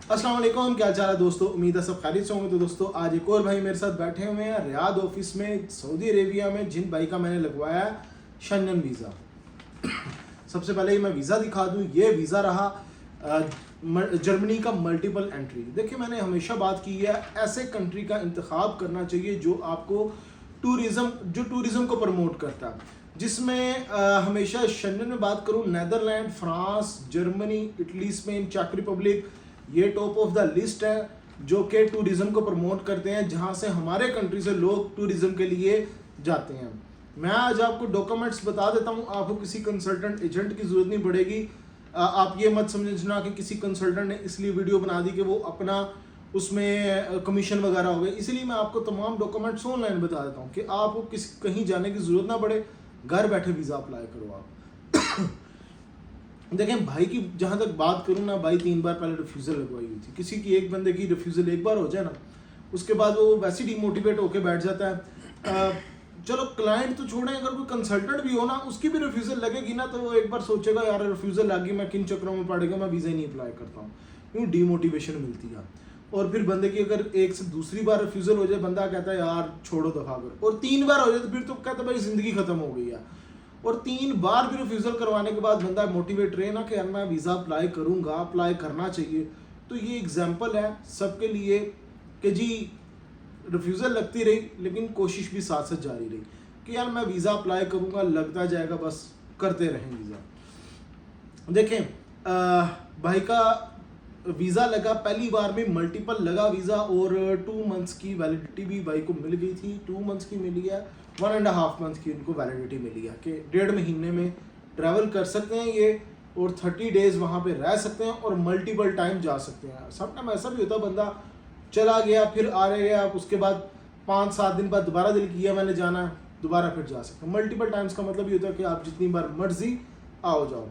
अस्सलाम वालेकुम, क्या चाल है दोस्तों। उम्मीद है सब खैरियत से होंगे। तो दोस्तों आज एक और भाई मेरे साथ बैठे हुए हैं रियाद ऑफिस में सऊदी अरेबिया में, जिन भाई का मैंने लगवाया है शेंगन वीज़ा। सबसे पहले ही मैं वीज़ा दिखा दूं। ये वीज़ा रहा जर्मनी का मल्टीपल एंट्री। देखिए, मैंने हमेशा बात की है ऐसे कंट्री का इंतखाब करना चाहिए जो आपको टूरिज़्म को प्रमोट करता है, जिसमें हमेशा शेंगन में बात करूं, Netherland, France, Germany, Italy, Spain, चेक रिपब्लिक, ये टॉप ऑफ द लिस्ट है जो कि टूरिज़्म को प्रमोट करते हैं, जहां से हमारे कंट्री से लोग टूरिज़्म के लिए जाते हैं। मैं आज आपको डॉक्यूमेंट्स बता देता हूं, आपको किसी कंसल्टेंट एजेंट की ज़रूरत नहीं पड़ेगी। आप ये मत समझना कि किसी कंसल्टेंट ने इसलिए वीडियो बना दी कि वो अपना उसमें कमीशन वगैरह हो गए। इसीलिए मैं आपको तमाम डॉक्यूमेंट्स ऑनलाइन बता देता हूँ कि आपको कहीं जाने की ज़रूरत ना पड़े, घर बैठे वीज़ा अप्लाई करो आप। देखें, भाई की जहाँ तक बात करूँ ना, भाई 3 बार पहले रिफ्यूज़ल लगवाई हुई थी। किसी की एक बंदे की रिफ्यूज़ल एक बार हो जाए ना, उसके बाद वो वैसे ही डिमोटिवेट होकर बैठ जाता है। चलो क्लाइंट तो छोड़ें, अगर कोई कंसल्टेंट भी हो ना, उसकी भी रिफ्यूज़ल लगेगी ना, तो वो एक बार सोचेगा यार रिफ्यूज़ल लगी, मैं किन चक्रों में पड़ेगा, मैं वीज़ा ही नहीं अप्लाई करता हूँ। क्यों? डिमोटिवेशन मिलती है। और फिर बंदे की अगर एक से दूसरी बार रिफ्यूज़ल हो जाए, बंदा कहता है यार छोड़ो दफा कर, और 3 बार हो जाए तो फिर तो कहता है भाई ज़िंदगी ख़त्म हो गई है। और 3 बार भी रिफ्यूज़ल करवाने के बाद बंदा मोटिवेट रहे ना कि यार मैं वीज़ा अप्लाई करूँगा, अप्लाई करना चाहिए। तो ये एग्जाम्पल है सबके लिए कि जी रिफ्यूज़ल लगती रही, लेकिन कोशिश भी साथ साथ जारी रही कि यार मैं वीज़ा अप्लाई करूँगा, लगता जाएगा, बस करते रहें वीज़ा। देखें, भाई का वीज़ा लगा, पहली बार में मल्टीपल लगा वीज़ा, और 2 मंथ्स की वैलिडिटी भी भाई को मिल गई थी। 2 मंथ्स की मिली है, 1.5 मंथ की उनको वैलिडिटी मिली है कि 1.5 महीने में ट्रैवल कर सकते हैं ये, और 30 डेज़ वहाँ पे रह सकते हैं और मल्टीपल टाइम जा सकते हैं। सब टाइम ऐसा भी होता है बंदा चला गया, फिर आ रहे गया, उसके बाद 5-7 दिन बाद दोबारा दिल किया मैंने जाना है, दोबारा फिर जा सकते हैं। मल्टीपल टाइम्स का मतलब ये होता है कि आप जितनी बार मर्जी आओ जाओ।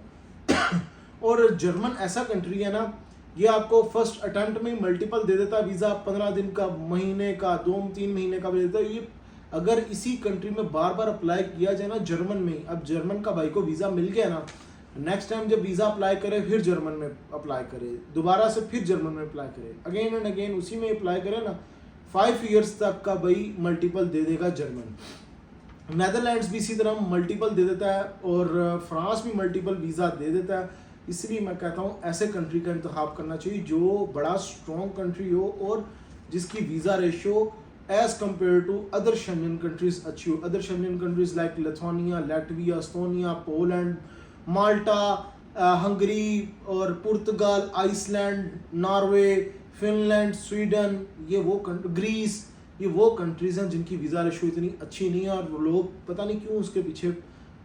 और जर्मन ऐसा कंट्री है ना, ये आपको फर्स्ट अटेम्प्ट में मल्टीपल दे देता है वीज़ा, 15 दिन का, महीने का, 2-3 महीने का भी देता है ये। अगर इसी कंट्री में बार बार अप्लाई किया जाए ना, जर्मन में, अब जर्मन का भाई को वीज़ा मिल गया ना, नेक्स्ट टाइम जब वीज़ा अप्लाई करे फिर जर्मन में अप्लाई करे, दोबारा से फिर जर्मन में अप्लाई करे, अगेन एंड अगेन उसी में अप्लाई करे ना, 5 ईयर्स तक का भाई मल्टीपल दे देगा जर्मन। नेदरलैंड्स भी इसी तरह मल्टीपल दे देता है, और फ्रांस भी मल्टीपल वीज़ा दे देता है। इसलिए मैं कहता हूँ ऐसे कंट्री का इंतखाब करना चाहिए जो बड़ा स्ट्रॉन्ग कंट्री हो और जिसकी visa ratio as compare to other Schengen countries अच्छी हो। Other Schengen countries like Lithuania, Latvia, Estonia, Poland, Malta, Hungary और पुर्तगाल, आइसलैंड, नॉर्वे, फिनलैंड, स्वीडन, ये वो ग्रीस, ये वो कंट्रीज़ हैं जिनकी वीज़ा रेशियो इतनी अच्छी नहीं है, और वो लोग पता नहीं क्यों उसके पीछे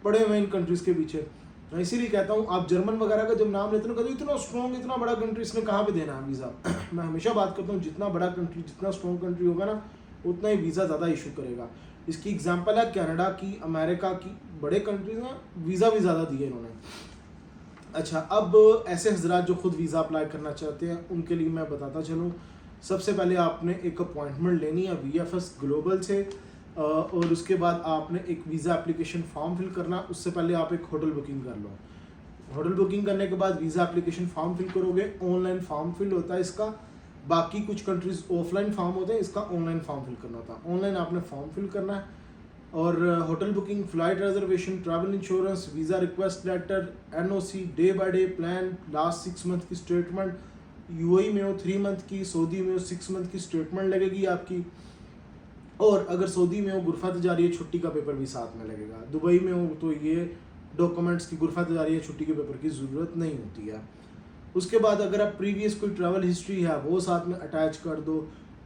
पड़े हुए इन कंट्रीज़ के पीछे। मैं इसीलिए कहता हूँ, आप जर्मन वगैरह का जब नाम लेते हो, कहते इतना स्ट्रॉन्ग, इतना बड़ा कंट्री, इसने कहाँ पे देना है वीज़ा। मैं हमेशा बात करता हूँ, जितना बड़ा कंट्री, जितना स्ट्रॉन्ग कंट्री होगा ना, उतना ही वीज़ा ज़्यादा इशू करेगा। इसकी एग्जांपल है कनाडा की, अमेरिका की, बड़े कंट्रीज हैं, वीज़ा भी ज़्यादा दिए इन्होंने। अच्छा, अब ऐसे हजरात जो खुद वीज़ा अप्लाई करना चाहते हैं, उनके लिए मैं बताता चलूँ। सबसे पहले आपने एक अपॉइंटमेंट लेनी है VFS ग्लोबल से, और उसके बाद आपने एक वीज़ा एप्लीकेशन फॉर्म फिल करना। उससे पहले आप एक होटल बुकिंग कर लो। होटल बुकिंग करने के बाद वीज़ा एप्लीकेशन फॉर्म फिल करोगे। ऑनलाइन फॉर्म फिल होता है इसका, बाकी कुछ कंट्रीज ऑफलाइन फॉर्म होते हैं, इसका ऑनलाइन फॉर्म फिल करना होता है। ऑनलाइन आपने फॉर्म फिल करना है, और hotel booking, flight reservation, travel insurance, visa request letter, NOC, day by day plan, last 6 month की स्टेटमेंट, UAE में हो 3 मंथ की, सऊदी में हो 6 मंथ की स्टेटमेंट लगेगी आपकी, और अगर सऊदी में हो गुरफा तजारिया छुट्टी का पेपर भी साथ में लगेगा। दुबई में हो तो ये डॉक्यूमेंट्स की गुरफा तजारिया छुट्टी के पेपर की ज़रूरत नहीं होती है। उसके बाद अगर आप प्रीवियस कोई ट्रैवल हिस्ट्री है वो साथ में अटैच कर दो,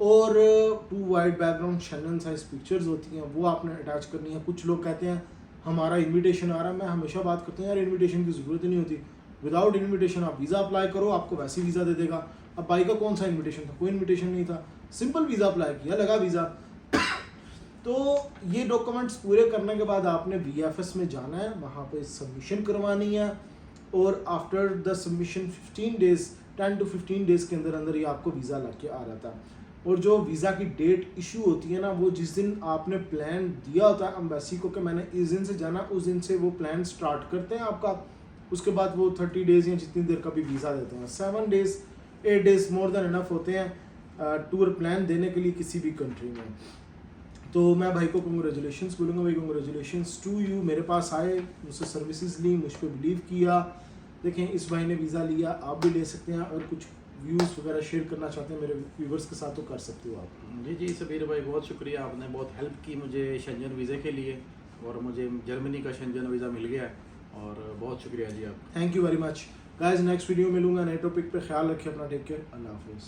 और 2 wide background Schengen size pictures होती हैं वो आपने अटैच करनी है। कुछ लोग कहते हैं हमारा इन्विटेशन आ रहा है, मैं हमेशा बात करता हूँ यार इन्विटेशन की ज़रूरत ही नहीं होती। विदाउट इन्विटेशन आप वीज़ा अप्लाई करो, आपको वैसे वीज़ा दे देगा। अब भाई का कौन सा इन्विटेशन था? कोई इन्विटेशन नहीं था, सिंपल वीज़ा अप्लाई किया, लगा वीज़ा। तो ये डॉक्यूमेंट्स पूरे करने के बाद आपने VFS में जाना है, वहाँ पे सबमिशन करवानी है, और after the submission 15 days, 10 to 15 days के अंदर अंदर ये आपको वीज़ा लेके आ रहा था। और जो वीज़ा की डेट इशू होती है ना, वो जिस दिन आपने प्लान दिया होता है एम्बेसी को कि मैंने इस दिन से जाना, उस दिन से वो प्लान स्टार्ट करते हैं आपका। उसके बाद वो 30 डेज़ या जितनी देर का भी वीज़ा देते हैं, 7 days 8 days more than enough होते हैं टूर प्लान देने के लिए किसी भी कंट्री में। तो मैं भाई को कंग्रेचुलेशंस बोलूँगा, भाई कंग्रेचुलेशंस टू यू। मेरे पास आए, मुझसे सर्विसेज ली, मुझ पर बिलीव किया। देखें इस भाई ने वीज़ा लिया, आप भी ले सकते हैं। और कुछ व्यूज़ वगैरह शेयर करना चाहते हैं मेरे व्यूवर्स के साथ तो कर सकते हो आप। जी सबीर भाई बहुत शुक्रिया, आपने बहुत हेल्प की मुझे शेंजन वीज़े के लिए, और मुझे जर्मनी का शेंजन वीज़ा मिल गया है, और बहुत शुक्रिया जी आप। Thank you very much guys. Next video मिलूंगा नए टॉपिक पे। ख्याल रखिए अपना, टेक केयर, अल्लाह हाफिज़।